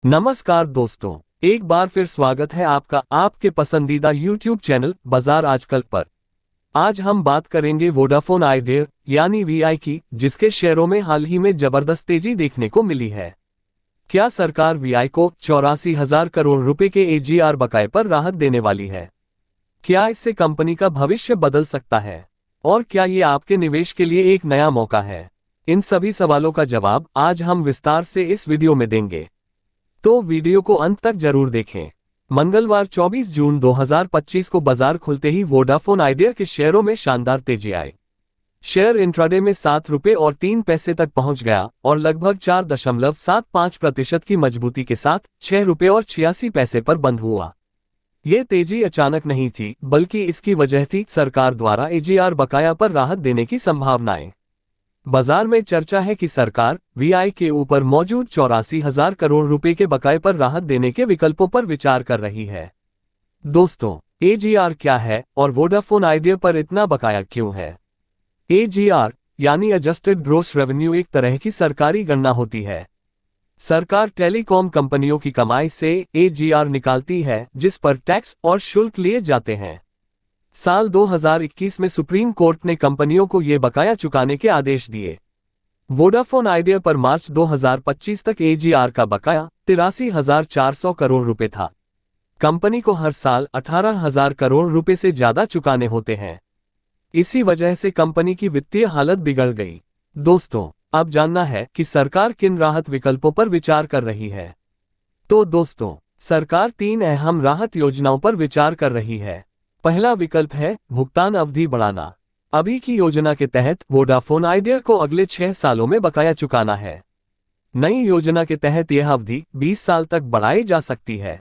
नमस्कार दोस्तों, एक बार फिर स्वागत है आपका आपके पसंदीदा YouTube चैनल बाजार आजकल पर। आज हम बात करेंगे वोडाफोन आइडिया यानी वीआई की, जिसके शेयरों में हाल ही में जबरदस्त तेजी देखने को मिली है। क्या सरकार वीआई को 84,000 करोड़ रुपए के एजीआर बकाये पर राहत देने वाली है? क्या इससे कंपनी का भविष्य बदल सकता है और क्या ये आपके निवेश के लिए एक नया मौका है? इन सभी सवालों का जवाब आज हम विस्तार से इस वीडियो में देंगे, तो वीडियो को अंत तक जरूर देखें। मंगलवार 24 जून 2025 को बाजार खुलते ही वोडाफोन आइडिया के शेयरों में शानदार तेजी आई। शेयर इंट्राडे में 7 रुपये और 3 पैसे तक पहुंच गया और लगभग 4.75% की मजबूती के साथ 6 रुपये और 86 पैसे पर बंद हुआ। ये तेजी अचानक नहीं थी, बल्कि इसकी वजह थी सरकार द्वारा एजीआर बकाया पर राहत देने की संभावनाएं। बाजार में चर्चा है कि सरकार वीआई के ऊपर मौजूद 84,000 करोड़ रुपए के बकाये पर राहत देने के विकल्पों पर विचार कर रही है। दोस्तों, एजीआर क्या है और वोडाफोन आइडिया पर इतना बकाया क्यों है? एजीआर यानी एडजस्टेड ग्रॉस रेवेन्यू एक तरह की सरकारी गणना होती है। सरकार टेलीकॉम कंपनियों की कमाई से एजीआर निकालती है, जिस पर टैक्स और शुल्क लिए जाते हैं। साल 2021 में सुप्रीम कोर्ट ने कंपनियों को ये बकाया चुकाने के आदेश दिए। वोडाफोन आइडिया पर मार्च 2025 तक एजीआर का बकाया 83,400 करोड़ रुपए था। कंपनी को हर साल 18,000 करोड़ रुपए से ज्यादा चुकाने होते हैं। इसी वजह से कंपनी की वित्तीय हालत बिगड़ गई। दोस्तों, अब जानना है कि सरकार किन राहत विकल्पों पर विचार कर रही है। तो दोस्तों, सरकार 3 अहम राहत योजनाओं पर विचार कर रही है। पहला विकल्प है भुगतान अवधि बढ़ाना। अभी की योजना के तहत वोडाफोन आइडिया को अगले 6 सालों में बकाया चुकाना है। नई योजना के तहत यह अवधि 20 साल तक बढ़ाई जा सकती है।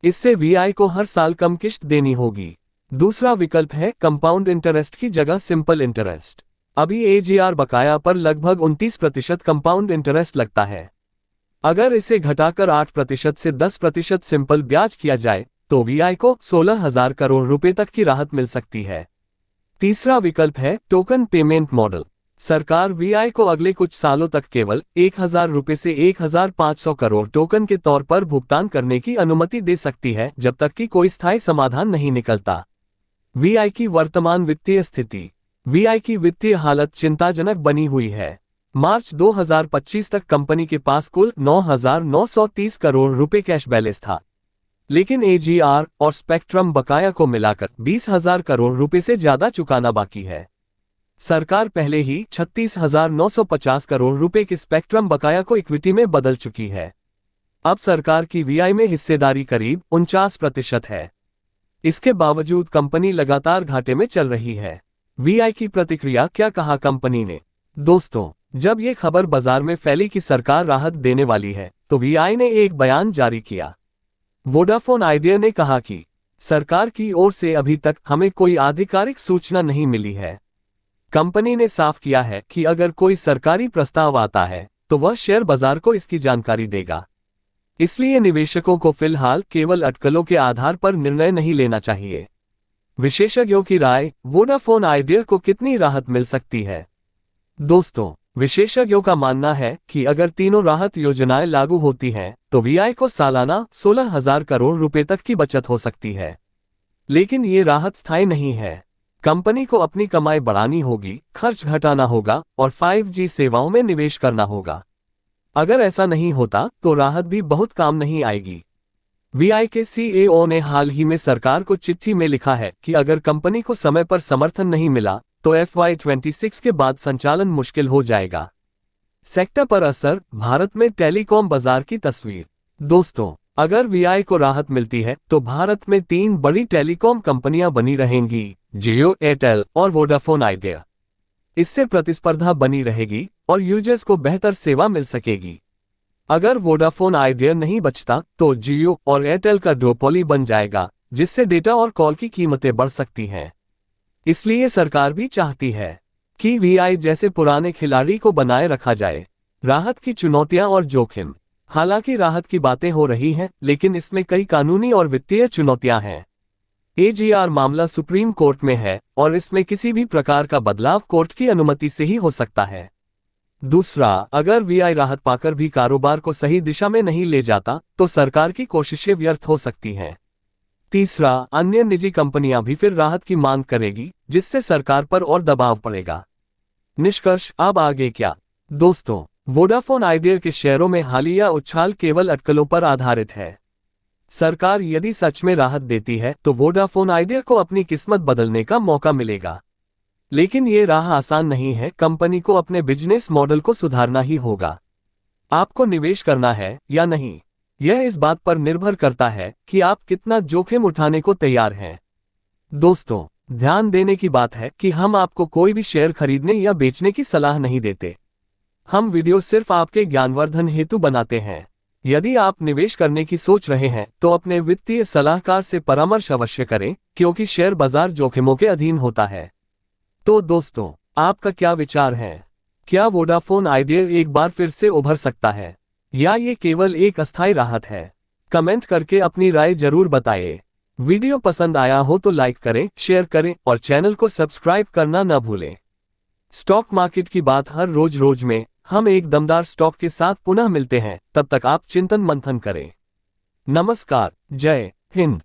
इससे वीआई को हर साल कम किश्त देनी होगी। दूसरा विकल्प है कंपाउंड इंटरेस्ट की जगह सिंपल इंटरेस्ट। अभी एजीआर बकाया पर लगभग 29% कंपाउंड इंटरेस्ट लगता है। अगर इसे घटाकर 8% से 10% सिंपल ब्याज किया जाए तो वीआई को 16,000 करोड़ रुपए तक की राहत मिल सकती है। तीसरा विकल्प है टोकन पेमेंट मॉडल। सरकार वीआई को अगले कुछ सालों तक केवल 1,000 रुपए से 1,500 करोड़ टोकन के तौर पर भुगतान करने की अनुमति दे सकती है, जब तक कि कोई स्थायी समाधान नहीं निकलता। वीआई की वर्तमान वित्तीय स्थिति। वीआई की वित्तीय हालत चिंताजनक बनी हुई है। मार्च 2025 तक कंपनी के पास कुल 9,930 करोड़ रुपए कैश बैलेंस था, लेकिन एजीआर और स्पेक्ट्रम बकाया को मिलाकर 20,000 करोड़ रुपए से ज्यादा चुकाना बाकी है। सरकार पहले ही 36,950 करोड़ रुपए के स्पेक्ट्रम बकाया को इक्विटी में बदल चुकी है। अब सरकार की वीआई में हिस्सेदारी करीब 49% है। इसके बावजूद कंपनी लगातार घाटे में चल रही है। वीआई की प्रतिक्रिया। क्या कहा कंपनी ने? दोस्तों, जब ये खबर बाजार में फैली कि सरकार राहत देने वाली है, तो वीआई ने एक बयान जारी किया। वोडाफोन आइडिया ने कहा कि सरकार की ओर से अभी तक हमें कोई आधिकारिक सूचना नहीं मिली है। कंपनी ने साफ किया है कि अगर कोई सरकारी प्रस्ताव आता है तो वह शेयर बाजार को इसकी जानकारी देगा। इसलिए निवेशकों को फिलहाल केवल अटकलों के आधार पर निर्णय नहीं लेना चाहिए। विशेषज्ञों की राय। वोडाफोन आइडिया को कितनी राहत मिल सकती है? दोस्तों, विशेषज्ञों का मानना है कि अगर तीनों राहत योजनाएं लागू होती हैं, तो वीआई को सालाना 16,000 करोड़ रुपए तक की बचत हो सकती है। लेकिन ये राहत स्थायी नहीं है। कंपनी को अपनी कमाई बढ़ानी होगी, खर्च घटाना होगा और 5G सेवाओं में निवेश करना होगा। अगर ऐसा नहीं होता तो राहत भी बहुत काम नहीं आएगी। वीआई के सीईओ ने हाल ही में सरकार को चिट्ठी में लिखा है कि अगर कंपनी को समय पर समर्थन नहीं मिला तो FY26 के बाद संचालन मुश्किल हो जाएगा। सेक्टर पर असर। भारत में टेलीकॉम बाजार की तस्वीर। दोस्तों, अगर वीआई को राहत मिलती है तो भारत में 3 बड़ी टेलीकॉम कंपनियां बनी रहेंगी, जियो, एयरटेल और वोडाफोन आइडिया। इससे प्रतिस्पर्धा बनी रहेगी और यूजर्स को बेहतर सेवा मिल सकेगी। अगर वोडाफोन आइडिया नहीं बचता तो जियो और एयरटेल का डुओपोली बन जाएगा, जिससे डेटा और कॉल की कीमतें बढ़ सकती हैं। इसलिए सरकार भी चाहती है कि वीआई जैसे पुराने खिलाड़ी को बनाए रखा जाए। राहत की चुनौतियां और जोखिम। हालांकि राहत की बातें हो रही हैं, लेकिन इसमें कई कानूनी और वित्तीय चुनौतियां हैं। एजीआर मामला सुप्रीम कोर्ट में है और इसमें किसी भी प्रकार का बदलाव कोर्ट की अनुमति से ही हो सकता है। दूसरा, अगर वीआई राहत पाकर भी कारोबार को सही दिशा में नहीं ले जाता तो सरकार की कोशिशें व्यर्थ हो सकती हैं। तीसरा, अन्य निजी कंपनियां भी फिर राहत की मांग करेगी, जिससे सरकार पर और दबाव पड़ेगा। निष्कर्ष, अब आगे क्या? दोस्तों, वोडाफोन आइडिया के शेयरों में हालिया उछाल केवल अटकलों पर आधारित है। सरकार यदि सच में राहत देती है तो वोडाफोन आइडिया को अपनी किस्मत बदलने का मौका मिलेगा। लेकिन ये राह आसान नहीं है, कंपनी को अपने बिजनेस मॉडल को सुधारना ही होगा। आपको निवेश करना है या नहीं, यह इस बात पर निर्भर करता है कि आप कितना जोखिम उठाने को तैयार हैं। दोस्तों, ध्यान देने की बात है कि हम आपको कोई भी शेयर खरीदने या बेचने की सलाह नहीं देते। हम वीडियो सिर्फ आपके ज्ञानवर्धन हेतु बनाते हैं। यदि आप निवेश करने की सोच रहे हैं तो अपने वित्तीय सलाहकार से परामर्श अवश्य करें, क्योंकि शेयर बाजार जोखिमों के अधीन होता है। तो दोस्तों, आपका क्या विचार है? क्या वोडाफोन आइडिया एक बार फिर से उभर सकता है, या ये केवल एक अस्थायी राहत है? कमेंट करके अपनी राय जरूर बताइए। वीडियो पसंद आया हो तो लाइक करें, शेयर करें और चैनल को सब्सक्राइब करना न भूलें। स्टॉक मार्केट की बात हर रोज में हम एक दमदार स्टॉक के साथ पुनः मिलते हैं। तब तक आप चिंतन मंथन करें। नमस्कार, जय हिंद।